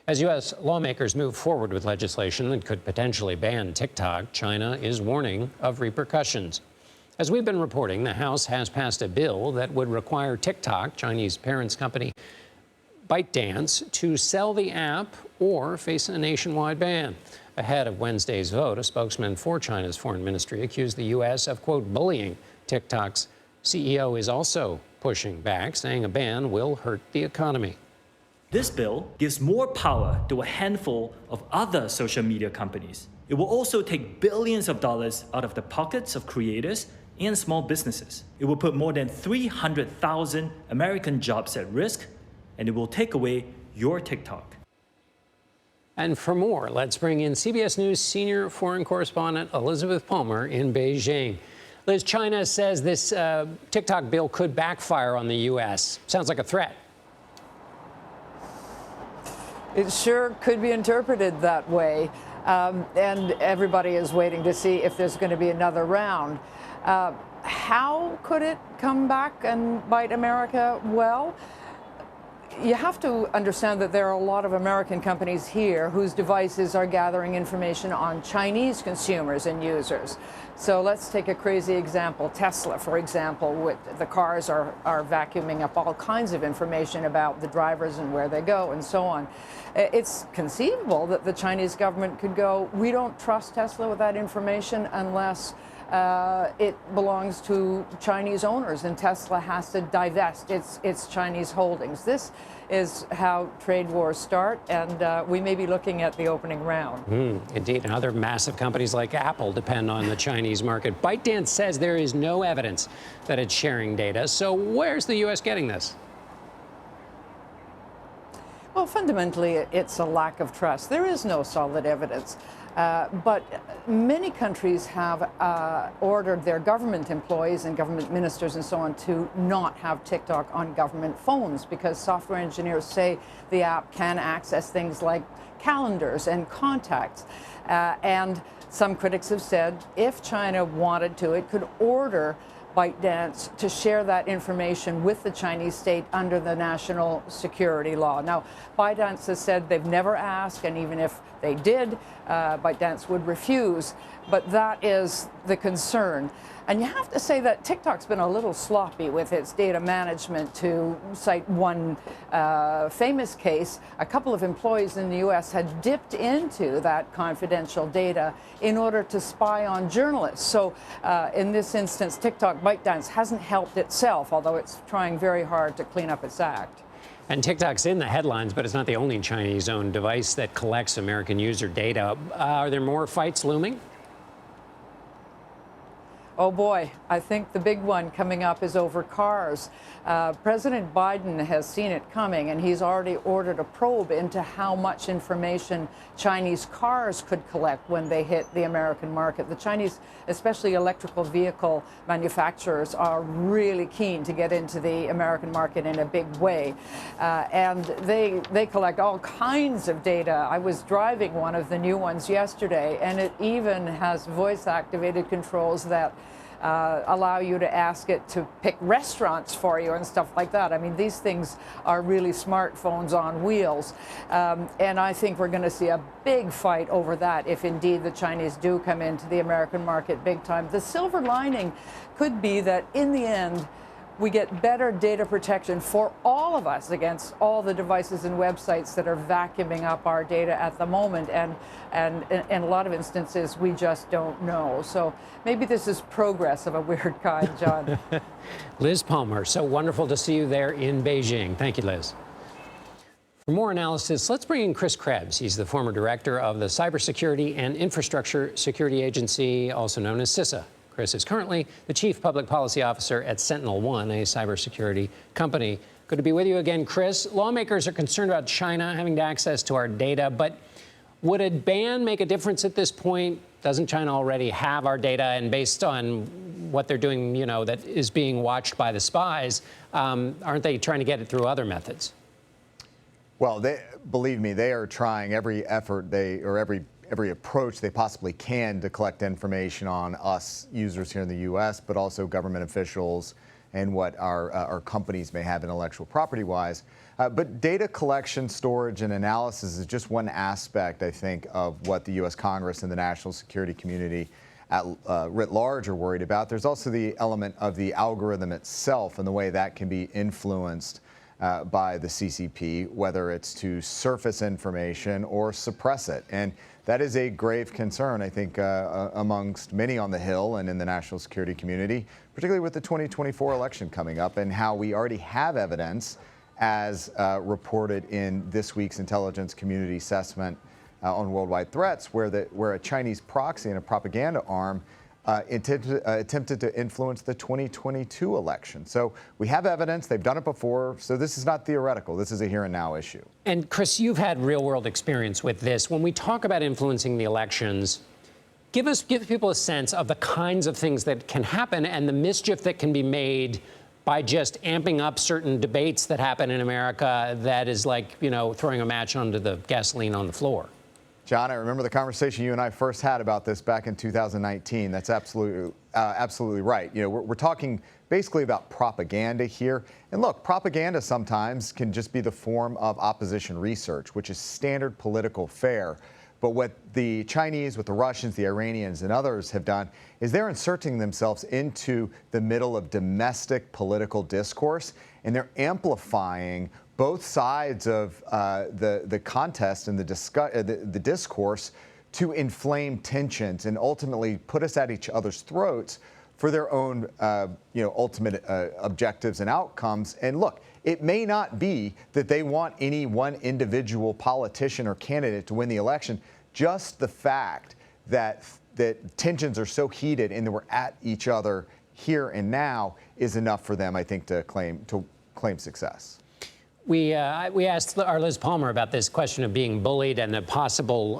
As U.S. lawmakers move forward with legislation that could potentially ban TikTok, China is warning of repercussions. As we've been reporting, the House has passed a bill that would require TikTok, Chinese parent company ByteDance, to sell the app or face a nationwide ban. Ahead of Wednesday's vote, a spokesman for China's foreign ministry accused the U.S. of, quote, bullying. TikTok's CEO is also pushing back, saying a ban will hurt the economy. This bill gives more power to a handful of other social media companies. It will also take billions of dollars out of the pockets of creators and small businesses. It will put more than 300,000 American jobs at risk, and it will take away your TikTok. And for more, let's bring in CBS News senior foreign correspondent Elizabeth Palmer in Beijing. Liz, China says this TikTok bill could backfire on the U.S. Sounds like a threat. It sure could be interpreted that way. And everybody is waiting to see if there's going to be another round. How could it come back and bite America? Well, you have to understand that there are a lot of American companies here whose devices are gathering information on Chinese consumers and users. So let's take a crazy example. Tesla, for example, with the cars are vacuuming up all kinds of information about the drivers and where they go and so on. It's conceivable that the Chinese government could go, we don't trust Tesla with that information unless it belongs to Chinese owners, and Tesla has to divest its Chinese holdings. This is how trade wars start, and we may be looking at the opening round. Indeed, and other massive companies like Apple depend on the Chinese market. ByteDance says there is no evidence that it's sharing data. So where's the U.S. getting this? Well, fundamentally, it's a lack of trust. There is no solid evidence. But many countries have ordered their government employees and government ministers and so on to not have TikTok on government phones because software engineers say the app can access things like calendars and contacts. And some critics have said if China wanted to, it could order ByteDance to share that information with the Chinese state under the national security law. Now, ByteDance has said they've never asked, and even if they did, ByteDance would refuse. But that is the concern. And you have to say that TikTok's been a little sloppy with its data management. To cite one famous case, a couple of employees in the U.S. had dipped into that confidential data in order to spy on journalists. So in this instance, TikTok ByteDance hasn't helped itself, although it's trying very hard to clean up its act. And TikTok's in the headlines, but it's not the only Chinese-owned device that collects American user data. Are there more fights looming? Oh boy, I think the big one coming up is over cars. President Biden has seen it coming, and he's already ordered a probe into how much information Chinese cars could collect when they hit the American market. The Chinese, especially electrical vehicle manufacturers, are really keen to get into the American market in a big way. And they collect all kinds of data. I was driving one of the new ones yesterday, and it even has voice-activated controls that allow you to ask it to pick restaurants for you and stuff like that. I mean, these things are really smartphones on wheels. And I think we're going to see a big fight over that if indeed the Chinese do come into the American market big time. The silver lining could be that in the end, we get better data protection for all of us against all the devices and websites that are vacuuming up our data at the moment. And in a lot of instances, we just don't know. So maybe this is progress of a weird kind, John. Liz Palmer, so wonderful to see you there in Beijing. Thank you, Liz. For more analysis, let's bring in Chris Krebs. He's the former director of the Cybersecurity and Infrastructure Security Agency, also known as CISA. Chris is currently the Chief Public Policy Officer at SentinelOne, a cybersecurity company. Good to be with you again, Chris. Lawmakers are concerned about China having access to our data, but would a ban make a difference at this point? Doesn't China already have our data? And based on what they're doing, you know, that is being watched by the spies, aren't they trying to get it through other methods? Well, believe me, they are trying every effort every approach they possibly can to collect information on us users here in the U.S., but also government officials and what our companies may have intellectual property-wise. But data collection, storage, and analysis is just one aspect, I think, of what the U.S. Congress and the national security community writ large are worried about. There's also the element of the algorithm itself and the way that can be influenced by the CCP, whether it's to surface information or suppress it. And that is a grave concern, I think, amongst many on the Hill and in the national security community, particularly with the 2024 election coming up and how we already have evidence, as reported in this week's intelligence community assessment on worldwide threats, where a Chinese proxy and a propaganda arm attempted to influence the 2022 election. So we have evidence. They've done it before. So this is not theoretical. This is a here and now issue. And Chris, you've had real world experience with this. When we talk about influencing the elections, give people a sense of the kinds of things that can happen and the mischief that can be made by just amping up certain debates that happen in America that is like, throwing a match onto the gasoline on the floor. John, I remember the conversation you and I first had about this back in 2019. That's absolutely right. We're talking basically about propaganda here. And look, propaganda sometimes can just be the form of opposition research, which is standard political fare. But what the Chinese, what the Russians, the Iranians, and others have done is they're inserting themselves into the middle of domestic political discourse, and they're amplifying both sides of the contest and the discourse to inflame tensions and ultimately put us at each other's throats for their own ultimate objectives and outcomes. And look, it may not be that they want any one individual politician or candidate to win the election. Just the fact that tensions are so heated and that we're at each other here and now is enough for them, I think, to claim success. We asked our Liz Palmer about this question of being bullied and a possible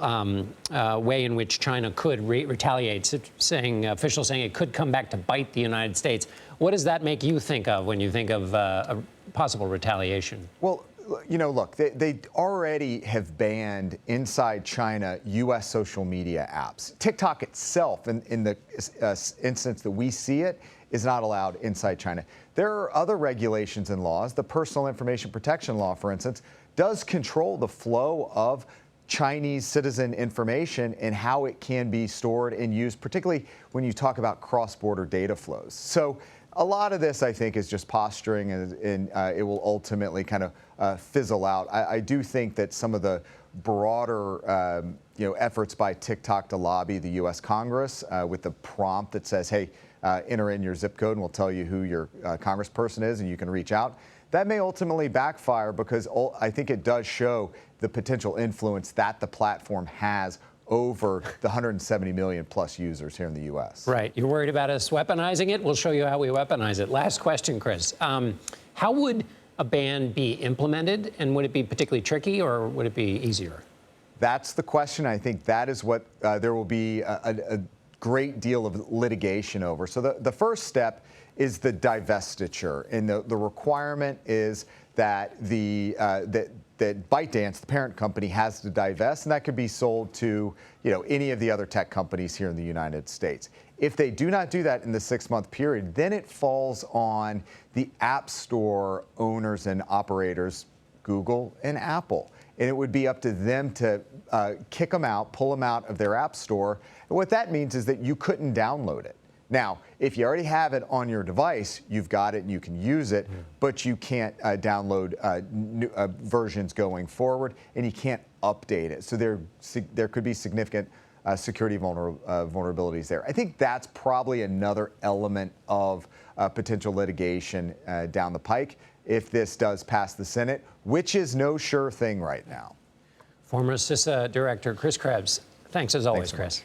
way in which China could retaliate, officials saying it could come back to bite the United States. What does that make you think of when you think of a possible retaliation? Well, look, they already have banned inside China U.S. social media apps. TikTok itself, in the instance that we see it, is not allowed inside China. There are other regulations and laws. The Personal Information Protection Law, for instance, does control the flow of Chinese citizen information and how it can be stored and used, particularly when you talk about cross-border data flows. So a lot of this, I think, is just posturing, and it will ultimately kind of fizzle out. I do think that some of the broader efforts by TikTok to lobby the U.S. Congress with the prompt that says, hey, enter in your zip code and we'll tell you who your congressperson is and you can reach out. That may ultimately backfire because I think it does show the potential influence that the platform has over the 170 million plus users here in the U.S. Right. You're worried about us weaponizing it? We'll show you how we weaponize it. Last question, Chris. How would a ban be implemented, and would it be particularly tricky or would it be easier? That's the question. I think that is what there will be a great deal of litigation over. So the first step is the divestiture, and the requirement is that that ByteDance, the parent company, has to divest, and that could be sold to any of the other tech companies here in the United States. If they do not do that in the 6-month period, then it falls on the App Store owners and operators, Google and Apple. And it would be up to them to kick them out, pull them out of their App Store. And what that means is that you couldn't download it. Now, if you already have it on your device, you've got it and you can use it, but you can't download new versions going forward, and you can't update it. So there could be significant security vulnerabilities there. I think that's probably another element of potential litigation down the pike if this does pass the Senate, which is no sure thing right now. Former CISA Director Chris Krebs, thanks as always, Chris.